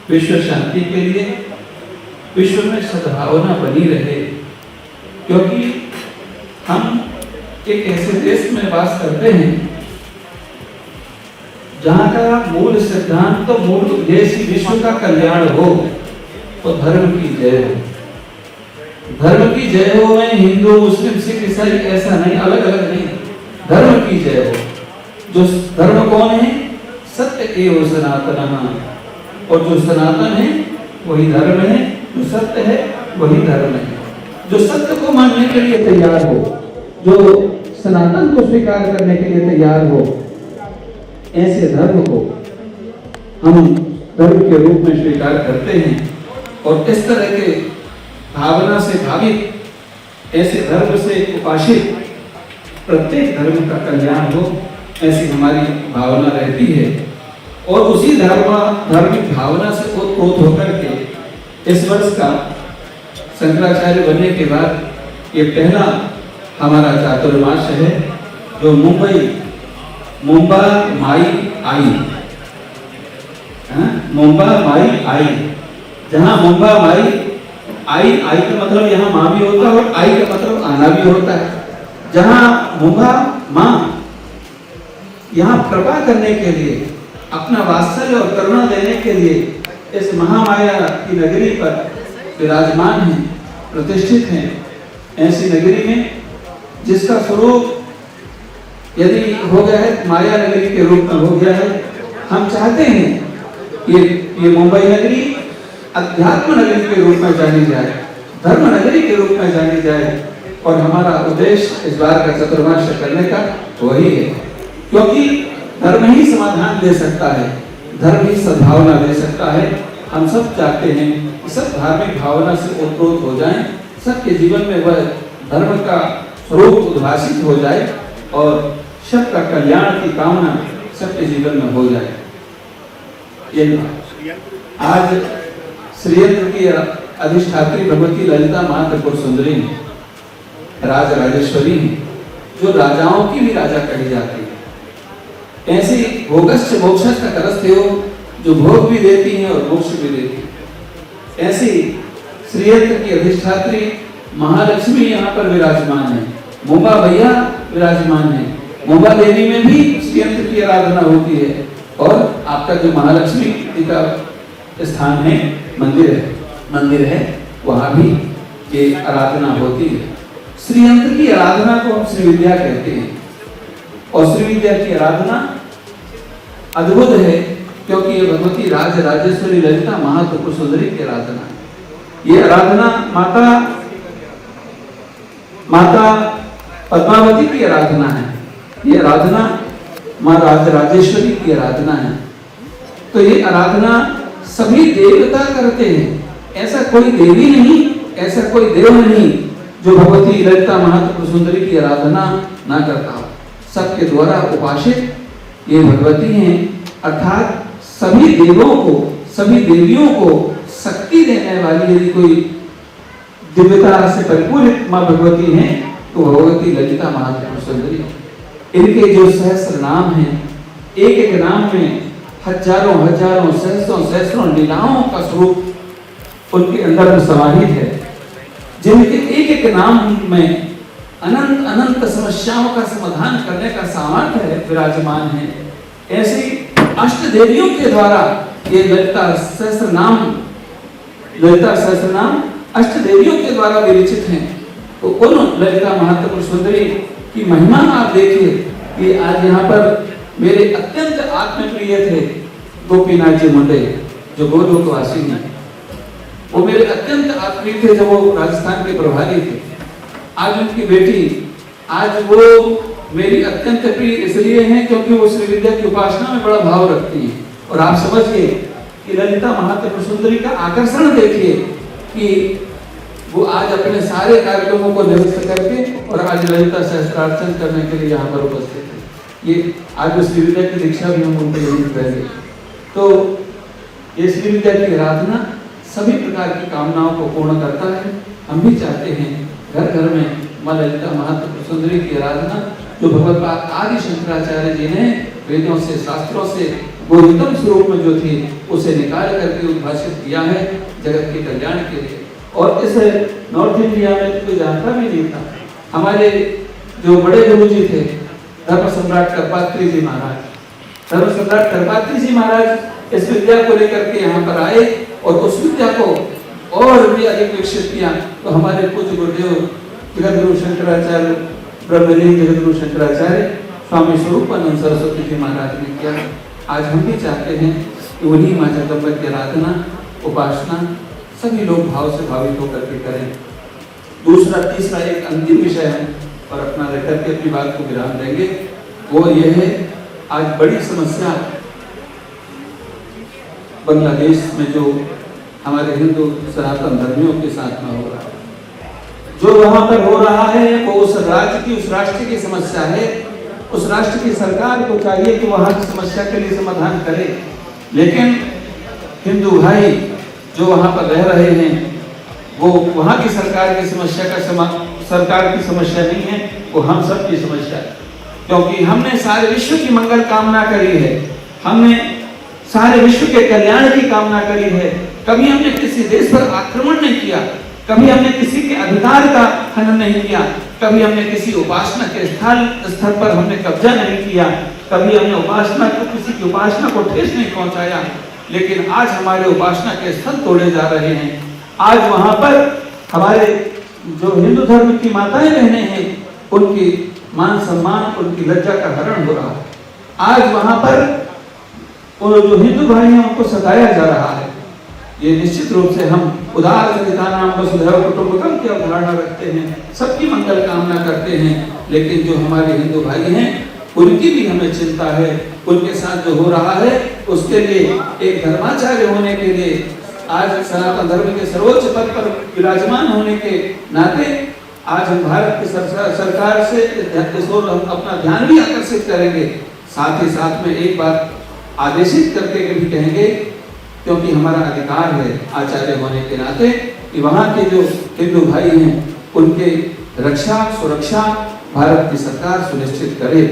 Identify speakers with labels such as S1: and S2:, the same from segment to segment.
S1: विश्व शांति के लिए, विश्व में सद्भावना बनी रहे, क्योंकि हम एक ऐसे देश में वास करते हैं जहाँ का मूल सिद्धांत तो मूल उद्देश्य विश्व का कल्याण हो, तो धर्म की जय हो। धर्म की जय हो में हिंदू मुस्लिम सिख ईसाई ऐसा नहीं, अलग अलग नहीं, धर्म की जय हो। जो धर्म कौन है? सत्य एवं सनातन, और जो सनातन है वही धर्म है, जो सत्य है वही धर्म है। जो सत्य को मानने के लिए तैयार हो, जो सनातन को स्वीकार करने के लिए तैयार हो, ऐसे धर्म को हम धर्म के रूप में स्वीकार करते हैं। और इस तरह के भावना से भावित, ऐसे धर्म से उपासित प्रत्येक धर्म का कल्याण हो, ऐसी हमारी भावना रहती है। और उसी धार्मिक भावना से ओतप्रोत होकर के इस वर्ष का शंकराचार्य बनने के बाद ये पहला हमारा चातुर्मास है, जो मुंबा माई आई, मुंबा माई आई, जहाँ मुंबा माई आई, आई का मतलब यहाँ माँ भी होता है और आई का मतलब आना भी होता है। जहाँ मुंबा माँ यहाँ कृपा करने के लिए, अपना वात्सल्य और करुणा देने के लिए इस महामाया की नगरी पर विराजमान है, प्रतिष्ठित हैं। ऐसी नगरी में जिसका स्वरूप यदि हो गया है माया नगरी के रूप में हो गया है, हम चाहते हैं ये मुंबई नगरी अध्यात्म नगरी के रूप में जानी जाए, धर्म नगरी के रूप में जानी जाए। और हमारा उद्देश्य इस बार का चतुर्मास करने का वही है, क्योंकि धर्म ही समाधान दे सकता है, धर्म ही सद्भावना दे सकता है। हम सब चाहते हैं कि सब धार्मिक भावना से ओतप्रोत हो जाएं, सबके जीवन में वह धर्म का स्वरूप उद्भासित हो जाए और सबका कल्याण की कामना सबके जीवन में हो जाए। ये आज श्रीयंत्र की अधिष्ठात्री भगवती ललिता माँ त्रिपुर सुंदरी है, राज राजेश्वरी है, जो राजाओं की भी राजा कही जाती है। ऐसी भोगश्च मोक्षश्च करस्तेयो, जो भोग भी देती हैं और मोक्ष भी देती है। ऐसी श्रीयंत्र की अधिष्ठात्री महालक्ष्मी यहाँ पर विराजमान है, मुंबा भैया विराजमान है। मुंबा देवी में भी श्रीयंत्र की आराधना होती है, और आपका जो महालक्ष्मी जी का स्थान है, मंदिर है, वहाँ भी ये आराधना होती है। श्रीयंत्र की आराधना को हम श्री विद्या कहते हैं, और श्री विद्या की आराधना अद्भुत है, क्योंकि ये भगवती राज राजेश्वरी ललिता महात्रिपुर सुंदरी की आराधना है। ये आराधना माता पद्मावती की आराधना है, ये आराधना माँ राज राजेश्वरी की आराधना है। तो ये आराधना सभी देवता करते हैं, ऐसा कोई देवी नहीं, ऐसा कोई देव नहीं जो भगवती ललिता महात्रिपुर सुंदरी की आराधना ना करता हो। सबके द्वारा उपासित ये भगवती हैं, अर्थात सभी देवों को, सभी देवियों को शक्ति देने वाली यदि कोई दिव्यता से परिपूर्ण माँ भगवती हैं तो भगवती ललिता महात्रिपुर सुंदरी। इनके जो सहस्त्र नाम हैं, एक एक नाम में हजारों हजारों सहस्त्रों सहस्त्रों लीलाओं का स्वरूप उनके अंदर में समाहित है, जिनके एक एक नाम में अनंत अनंत समस्याओं का समाधान करने का सामर्थ्य है, विराजमान है। ऐसी अष्ट देवियों के द्वारा ये ललिता सहस्त्र नाम अष्ट देवियों के द्वारा विरचित हैं। तो उन ललिता महात्रिपुर सुंदरी की महिमा आप देखिए कि आज यहाँ पर मेरे अत्यंत आत्मप्रिय थे गोपीनाथ जी मुंडे, जो गोलोकवासी हैं। वो मेरे अत्यंत आत्मीय थे जब वो राजस्थान के प्रभारी थे। आज उनकी बेटी, आज वो मेरी अत्यंत प्रिय इसलिए हैं क्योंकि वो श्री विद्या की उपासना में बड़ा भाव रखती हैं। और आप समझिए कि ललिता महात्रिपुर सुंदरी का आकर्षण देखिए कि वो आज अपने सारे कार्यक्रमों को निरस्त करके और आज ललिता सहस्त्रार्चन करने के लिए यहाँ पर उपस्थित है। ये आज श्री विद्या की दीक्षा भी हम उनको यही करेंगे। तो ये श्री विद्या की आराधना सभी प्रकार की कामनाओं को पूर्ण करता है। हम भी चाहते हैं घर घर में माँ ललिता महात्रिपुर सुंदरी की आराधना, जो भगवत आदि शंकराचार्य जी ने वेदों से शास्त्रों से वो उत्तम स्वरूप में जो थी उसे निकाल करके उद्भाषित किया है जगत के कल्याण के लिए। और इस नॉर्थ इंडिया में तो कोई जानता भी नहीं था। हमारे जो बड़े गुरु जी थे धर्म सम्राट करपात्री जी महाराज, धर्म सम्राट करपात्री जी महाराज इस विद्या को लेकर के यहाँ पर आए और उस विद्या को और भी अधिक विकसित किया। तो हमारे पूज्य गुरुदेव जगत गुरु शंकराचार्य ब्रह्मलीन जगत गुरु शंकराचार्य स्वामी स्वरूपानंद सरस्वती जी महाराज ने किया। आज हम भी चाहते हैं कि वही माँ जगदम्बा की आराधना उपासना सभी लोग भाव से भावित होकर के करें। दूसरा तीसरा एक अंतिम विषय है और अपना लेकर के अपनी बात को विराम देंगे, वो ये है आज बड़ी समस्या बांग्लादेश में जो हमारे हिंदू सनातन धर्मियों के साथ में हो रहा है। जो वहां पर हो रहा है वो उस राज्य की उस राष्ट्र की समस्या है। उस राष्ट्र की सरकार को चाहिए कि वहां की समस्या के लिए समाधान करे, लेकिन हिंदू भाई जो वहां पर रह रहे हैं वो वहां की सरकार की समस्या का सरकार की समस्या नहीं है, वो हम सब की समस्या है। क्योंकि हमने सारे विश्व की मंगल कामना करी है, हमने सारे विश्व के कल्याण की कामना करी है। कभी हमने किसी देश पर आक्रमण नहीं किया, कभी हमने किसी के अधिकार का हनन नहीं किया, कभी हमने किसी उपासना के स्थल पर हमने कब्जा नहीं किया, कभी हमने उपासना को किसी की उपासना को ठेस नहीं पहुंचाया। लेकिन आज हमारे उपासना के स्थल तोड़े जा रहे हैं। आज वहां पर हमारे जो हिंदू धर्म की माताएं बहनें हैं उनकी मान सम्मान उनकी लज्जा का हरण हो रहा है। आज वहां पर जो हिंदू भाई हैं उनको सताया जा रहा है। ये निश्चित रूप से हम उदार संविधान वसुधैव कुटुंबकम की अवधारणा रखते हैं, सबकी मंगल कामना करते हैं, लेकिन जो हमारे हिंदू भाई हैं उनकी भी हमें चिंता है। उनके साथ जो हो रहा है उसके लिए एक धर्माचार्य होने के लिए, आज सनातन धर्म के सर्वोच्च पद पर विराजमान होने के नाते आज हम भारत की सरकार से इस ओर हम अपना ध्यान भी आकर्षित करेंगे। साथ ही साथ में एक बात आदेशित करके भी कहेंगे, क्योंकि हमारा अधिकार है आचार्य होने के नाते कि वहाँ के जो हिंदू भाई हैं उनके रक्षा सुरक्षा भारत की सरकार सुनिश्चित करे।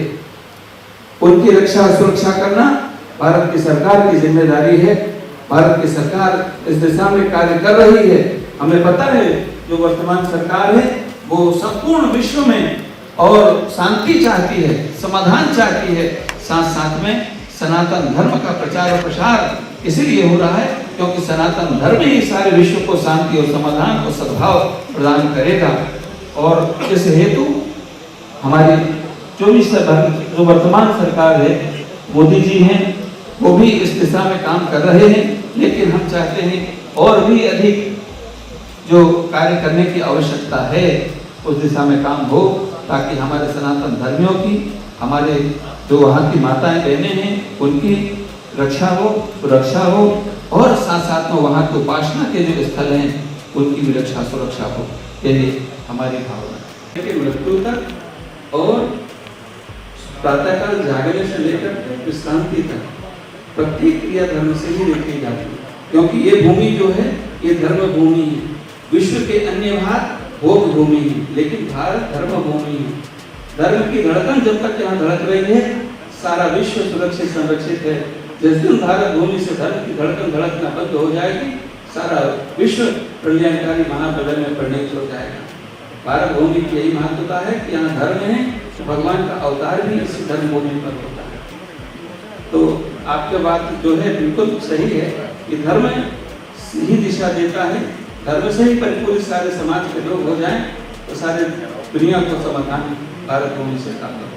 S1: उनकी रक्षा सुरक्षा करना भारत की सरकार की जिम्मेदारी है। भारत की सरकार इस दिशा में कार्य कर रही है। हमें पता है जो वर्तमान सरकार है वो संपूर्ण विश्व में और शांति चाहती है, समाधान चाहती है। साथ साथ में सनातन धर्म का प्रचार और प्रसार इसीलिए हो रहा है क्योंकि सनातन धर्म ही सारे विश्व को शांति और समाधान और सद्भाव प्रदान करेगा। और इस हेतु हमारी जो वर्तमान सरकार है मोदी जी हैं वो भी इस दिशा में काम कर रहे हैं, लेकिन हम चाहते हैं और भी अधिक जो कार्य करने की आवश्यकता है उस दिशा में काम हो, ताकि हमारे सनातन धर्मियों की, हमारे जो वहाँ की माताएं बहनें हैं उनकी रक्षा हो, सुरक्षा हो, और साथ साथ में वहाँ के उपासना के जो स्थल हैं उनकी भी रक्षा सुरक्षा हो। यही हमारी भावना है। मृत्यु तक और प्रातःकाल जागने से लेकर विश्रांति तक प्रत्येक क्रिया धर्म से ही देखी जाती है, क्योंकि ये भूमि जो है ये धर्म भूमि है। विश्व के अन्य भाग भोग भूमि है, लेकिन भारत धर्म भूमि है। धर्म की धड़कन जब तक यहाँ धड़क रही है सारा विश्व सुरक्षित संरक्षित है। जिस दिन भारत भूमि से धर्म की धड़कन धड़कना बंद हो जाएगी सारा विश्व कल्याणकारी महाप्रलय में परिणत हो जाएगा। भारत भूमि की यही महत्वता है कि यहाँ धर्म है, भगवान का अवतार भी इसी धर्म भूमि पर होता है। तो आपकी बात जो है बिल्कुल सही है कि धर्म ही दिशा देता है। धर्म से ही परिपूर्ण सारे समाज के लोग हो जाएं तो सारे दुनिया को समाधान भारत भूमि से प्राप्त हो।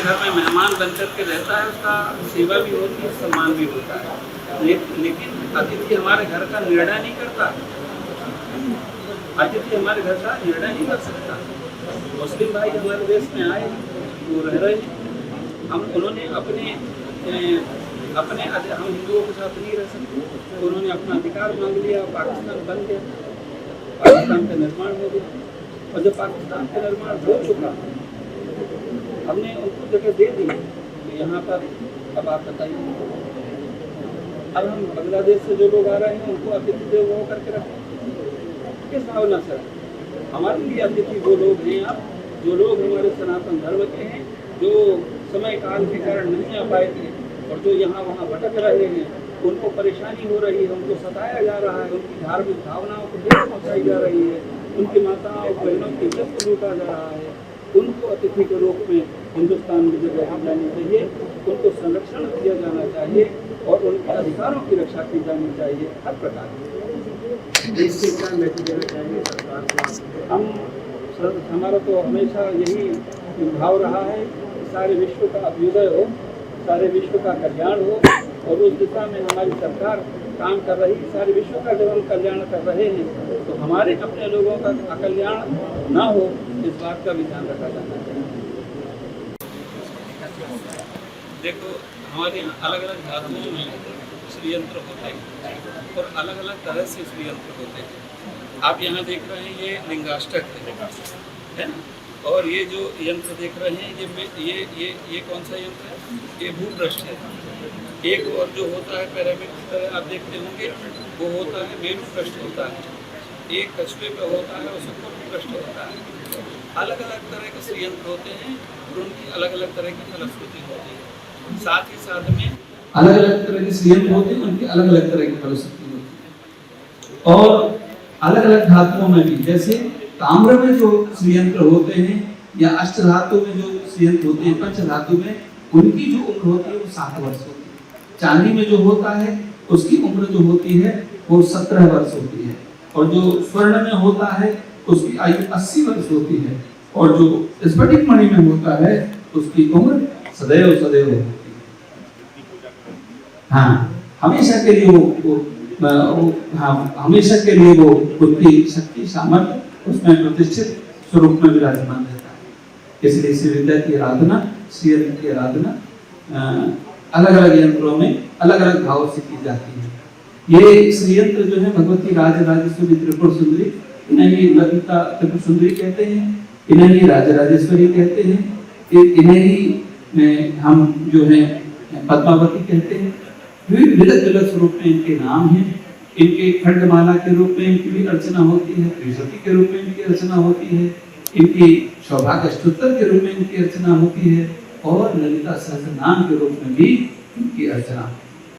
S2: घर में मेहमान बनकर के रहता है उसका सेवा भी होती है, सम्मान भी होता है। लेकिन अतिथि हमारे घर का निर्णय नहीं करता, अतिथि हमारे घर का निर्णय नहीं कर सकता। मुस्लिम भाई हमारे देश में आए, वो रह रहे हैं, उन्होंने अपने हम हिंदुओं के साथ नहीं रह सकते, तो उन्होंने अपना अधिकार मांग लिया, पाकिस्तान बन गया, पाकिस्तान का निर्माण हो गया। और जब पाकिस्तान का निर्माण हो चुका, हमने उनको जगह दे दी, तो यहाँ पर अब आप बताइए, अब हम बांग्लादेश से जो लोग आ रहे हैं उनको अतिथि देवो भव करके रखें, किस भावना से? हमारे लिए अतिथि वो लोग हैं अब जो लोग हमारे सनातन धर्म के हैं, जो समय काल के कारण नहीं आ पाए थे और जो यहाँ वहाँ भटक रहे हैं, उनको परेशानी हो रही है, उनको सताया जा रहा है, उनकी धार्मिक भावनाओं को ठेस पहुँचाई जा रही है, उनकी माताओं बहनों की इज्जत को लूटा जा रहा है, उनको अतिथि के रूप में हिंदुस्तान में जगह दी जानी चाहिए, उनको संरक्षण दिया जाना चाहिए और उनके अधिकारों की रक्षा की जानी चाहिए हर प्रकार की। इसके कारण लेके देना चाहिए सरकार को। हमारा तो हमेशा यही भाव रहा है कि सारे विश्व का अभ्युदय हो, सारे विश्व का कल्याण हो, और उस दिशा में हमारी सरकार काम कर रही। सारे विश्व का जब हम कल्याण कर रहे हैं तो हमारे अपने लोगों का अकल्याण ना हो, इस बात का भी ध्यान रखा जाना चाहिए। देखो, हमारे यहाँ अलग अलग धातुओं में श्रीयंत्र होते हैं और अलग अलग तरह से श्रीयंत्र होते हैं। आप यहाँ देख रहे हैं ये लिंगाष्टक है ना, और ये जो यंत्र देख रहे हैं ये कौन सा यंत्र है? ये भूपृष्ठ है। एक और जो होता है पिरामिड की तरह आप देखते होंगे, वो होता है मेरु पृष्ठ होता है, एक कछुए पे होता है, उसको पृष्ठ होता है। अलग अलग तरह के श्रीयंत्र होते हैं और उनकी अलग अलग तरह की फलश्रुति होती है। साथ ही साथ में
S1: अलग अलग तरह के श्रीयंत्र होते हैं, उनकी अलग अलग तरह की फलश्रुति होती है। और अलग अलग धातुओं में भी, जैसे ताम्र में जो श्रीयंत्र होते हैं या अष्ट धातु में जो श्रीयंत्र होते हैं, पंच धातु में, उनकी जो उम्र होती है वो 7 वर्ष होती है। चांदी में जो होता है उसकी उम्र जो होती है वो 17 वर्ष होती है, और जो स्वर्ण में होता है उसकी आयु 80 वर्ष होती है, और जो स्फटिक मणि में होता है उसकी उम्र सदैव सदैव होती है। हाँ, हमेशा के लिए हमेशा के लिए वो बुद्धि, शक्ति, सामर्थ्य उसमें प्रतिष्ठित स्वरूप में विराजमान रहता है। इसलिए श्री विद्या की आराधना, श्री यंत्र की आराधना अलग अलग यंत्रों में अलग अलग भाव से की जाती है। ये श्री यंत्र जो है भगवती राजराजेश्वरी त्रिपुर सुंदरी, इन्हें ही ललिता त्रिपुर सुंदरी कहते हैं, इन्हें ही राजराजेश्वरी कहते हैं, इन्हें ही हम जो है पद्मावती कहते हैं। विविध विविध स्वरूप में इनके नाम हैं। इनके खंडमाला के रूप में इनकी भी अर्चना होती है, त्रिशती के रूप में इनकी अर्चना होती है, इनकी सौभाग्य स्तोत्र के रूप में इनकी अर्चना होती है, और ललिता सहस्रनाम के रूप में भी इनकी अर्चना